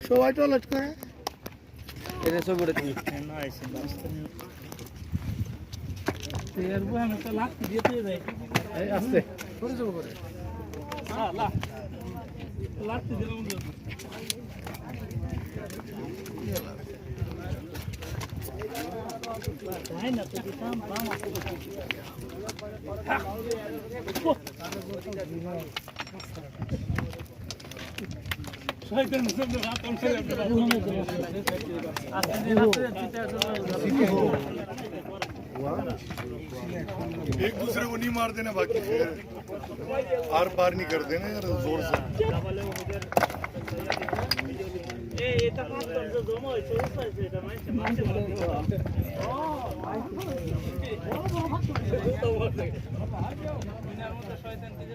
সবাই টয়লেট করে এটা সব করে তুমি না আইছেন এর বই আমি তো লাগ দিতে যাই এই আস্তে করে যাবো করে হ্যাঁ লাগ দিলাম তাই না তো কাম বাম শয়তান সব রাত অংশে एक दूसरे को नहीं मार देना बाकी फिर आर पार नहीं कर देना यार जोर से এটা কাজ তো জমা হইছে উপাইছে এটা মাইছে মাইছে শয়তান কি যে